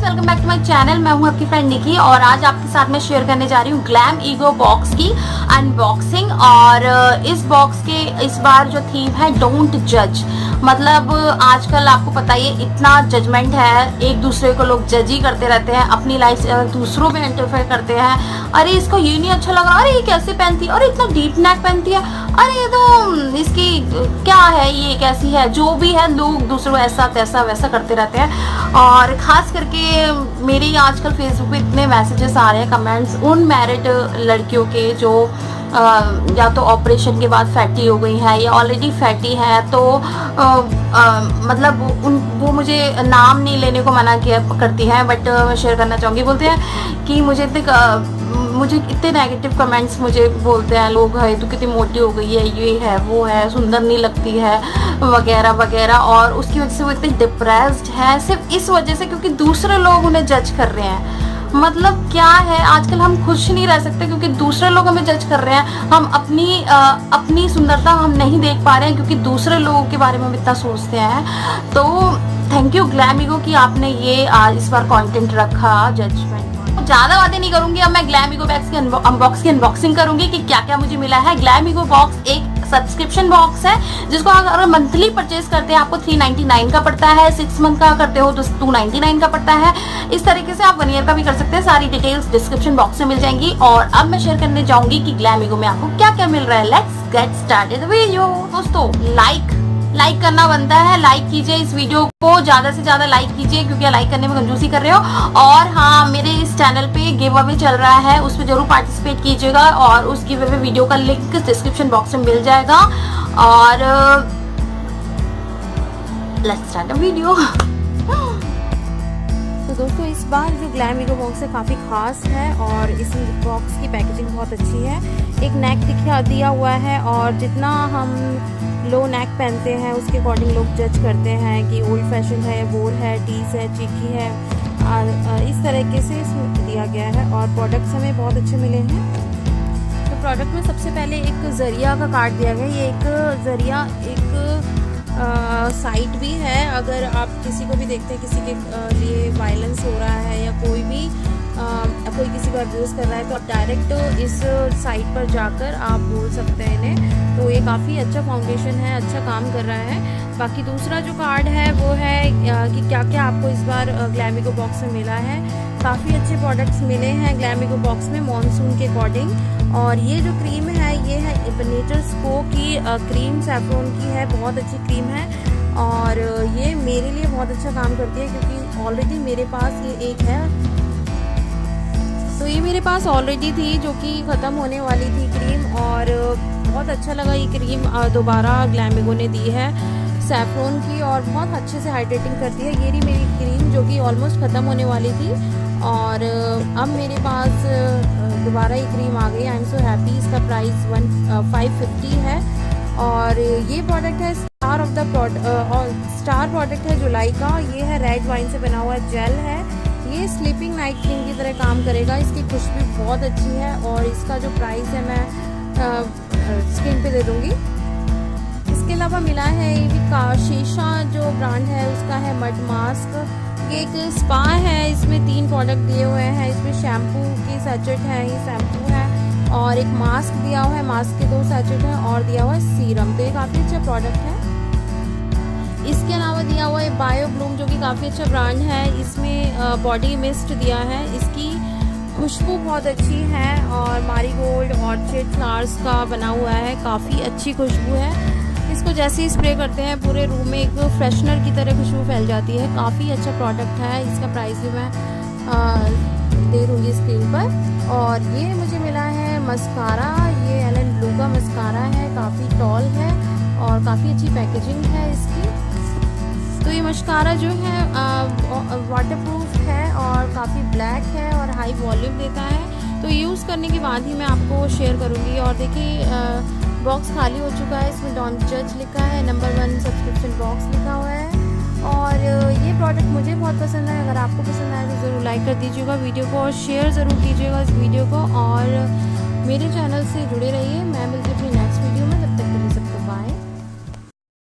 Welcome back to my channel. मैं हूं आपकी फ्रेंड निकी और आज आपके साथ मैं शेयर करने जा रही हूं ग्लैम ईगो बॉक्स की अनबॉक्सिंग। और इस बॉक्स के इस बार जो थीम है डोंट जज। मतलब आजकल आपको पता ही है इतना जजमेंट है, एक दूसरे को लोग जज ही करते रहते हैं, अपनी लाइफ से दूसरों में इंटरफेयर करते हैं। अरे इसको ये नहीं अच्छा लग रहा, अरे ये कैसे पहनती है, अरे इतना डीप नेक पहनती है, अरे ये तो इसकी क्या है, ये कैसी है। जो भी है लोग दूसरों को ऐसा तैसा वैसा करते रहते हैं। और ख़ास करके मेरे आजकल फेसबुक पे इतने मैसेजेस आ रहे हैं, कमेंट्स उन मैरिड लड़कियों के जो या तो ऑपरेशन के बाद फैटी हो गई है या ऑलरेडी फैटी है। तो मतलब वो मुझे नाम नहीं लेने को मना किया करती हैं, बट मैं शेयर करना चाहूँगी। बोलते हैं कि मुझे इतने नेगेटिव कमेंट्स मुझे बोलते हैं लोग, है तू कितनी मोटी हो गई है, ये है वो है, सुंदर नहीं लगती है वगैरह वगैरह। और उसकी वजह से वो इतने डिप्रेस्ड है सिर्फ इस वजह से क्योंकि दूसरे लोग उन्हें जज कर रहे हैं। मतलब क्या है, आजकल हम खुश नहीं रह सकते क्योंकि दूसरे लोग हमें जज कर रहे हैं। हम अपनी सुंदरता हम नहीं देख पा रहे हैं क्योंकि दूसरे लोगों के बारे में हम इतना सोचते हैं। तो थैंक यू ग्लैम ईगो कि आपने ये आज इस बार कंटेंट रखा जजमेंट। ज़्यादा बातें नहीं करूंगी, अब मैं ग्लैम ईगो बैग्स की अनबॉक्सिंग करूंगी कि क्या क्या मुझे मिला है। ग्लैम ईगो बॉक्स एक सब्सक्रिप्शन बॉक्स है जिसको अगर मंथली परचेज करते हैं आपको 399 का पड़ता है, 6 मंथ का करते हो तो 299 का पड़ता है। इस तरीके से आप 1 ईयर का भी कर सकते हैं। सारी डिटेल्स डिस्क्रिप्शन बॉक्स में मिल जाएंगी। और अब मैं शेयर करने जाऊंगी कि ग्लैम ईगो में आपको क्या क्या मिल रहा है। Let's get started the video. दोस्तों लाइक करना बनता है, लाइक कीजिए इस वीडियो को, ज्यादा से ज्यादा लाइक कीजिए क्योंकि लाइक करने में कंजूसी कर रहे हो। और हाँ, मेरे इस चैनल पे गिव अवे चल रहा है, उसमें जरूर पार्टिसिपेट कीजिएगा और उस गिव अवे वीडियो का लिंक डिस्क्रिप्शन बॉक्स में मिल जाएगा। और लेट्स स्टार्ट द वीडियो। तो दोस्तों इस बार जो ग्लैम ईगो बॉक्स है काफ़ी ख़ास है और इस बॉक्स की पैकेजिंग बहुत अच्छी है। एक नेक दिया हुआ है और जितना हम लो नेक पहनते हैं उसके अकॉर्डिंग लोग जज करते हैं कि ओल्ड फैशन है, बोल है, टीस है, चिकी है, इस तरीके से इसमें दिया गया है। और प्रोडक्ट्स हमें बहुत अच्छे मिले हैं। तो प्रोडक्ट में सबसे पहले एक ज़रिया का कार्ड दिया गया। ये एक ज़रिया एक साइट भी है, अगर आप किसी को भी देखते हैं किसी के लिए वायलेंस हो रहा है या कोई किसी को अब्यूज़ कर रहा है तो आप डायरेक्ट इस साइट पर जाकर आप बोल सकते हैं इन्हें। तो ये काफ़ी अच्छा फाउंडेशन है, अच्छा काम कर रहा है। बाकी दूसरा जो कार्ड है वो है कि क्या क्या आपको इस बार ग्लैम ईगो बॉक्स में मिला है। काफ़ी अच्छे प्रोडक्ट्स मिले हैं ग्लैम ईगो बॉक्स में मॉनसून के अकॉर्डिंग। और ये जो क्रीम है ये है नेचर्स को की क्रीम सैफ्रॉन की है, बहुत अच्छी क्रीम है और ये मेरे लिए बहुत अच्छा काम करती है क्योंकि ऑलरेडी मेरे पास ये एक है। तो ये मेरे पास ऑलरेडी थी जो कि ख़त्म होने वाली थी क्रीम और बहुत अच्छा लगा ये क्रीम दोबारा ग्लैम ईगो ने दी है सैफ्रॉन की और बहुत अच्छे से हाइड्रेटिंग करती है। ये रही मेरी क्रीम जो कि ऑलमोस्ट ख़त्म होने वाली थी और अब मेरे पास दोबारा ये क्रीम आ गई। I am so happy. इसका प्राइस 550 है और ये प्रोडक्ट है स्टार प्रोडक्ट है जुलाई का। ये है रेड वाइन से बना हुआ जेल है। ये स्लीपिंग नाइट क्रीम की तरह काम करेगा। इसकी खुशबू बहुत अच्छी है और इसका जो प्राइस है मैं स्क्रीन पे दे दूँगी। इसके अलावा मिला है ये भी शीशा जो ब्रांड है उसका है मड मास्क। ये एक स्पा है, इसमें 3 प्रोडक्ट दिए हुए हैं। इसमें शैम्पू की सैचेट है, ये शैम्पू है और एक मास्क दिया हुआ है, मास्क के 2 सैचेट हैं और दिया हुआ है सीरम। तो ये काफ़ी अच्छा प्रोडक्ट है। इसके अलावा दिया हुआ है बायो ब्लूम जो कि काफ़ी अच्छा ब्रांड है। इसमें बॉडी मिस्ट दिया है, इसकी खुशबू बहुत अच्छी है और मारीगोल्ड ऑर्चिड फ्लावर्स का बना हुआ है, काफ़ी अच्छी खुशबू है। इसको जैसे ही स्प्रे करते हैं पूरे रूम में एक फ्रेशनर की तरह खुशबू फैल जाती है। काफ़ी अच्छा प्रोडक्ट है। इसका प्राइस भी मैं दे दूँगी स्क्रीन पर। और ये मुझे मिला है मस्कारा, ये एलन ब्लू का मस्कारा है, काफ़ी टॉल है और काफ़ी अच्छी पैकेजिंग है इसकी। तो ये मस्कारा जो है वाटरप्रूफ है और काफ़ी ब्लैक है और हाई वॉल्यूम देता है। तो यूज़ करने के बाद ही मैं आपको शेयर करूँगी। और देखिए बॉक्स खाली हो चुका है, इसमें डोंट जज लिखा है, नंबर 1 सब्सक्रिप्शन बॉक्स लिखा हुआ है। और ये प्रोडक्ट मुझे बहुत पसंद है। अगर आपको पसंद आए तो ज़रूर लाइक कर दीजिएगा वीडियो को और शेयर ज़रूर कीजिएगा इस वीडियो को और मेरे चैनल से जुड़े रहिए। मैं मिलती हूँ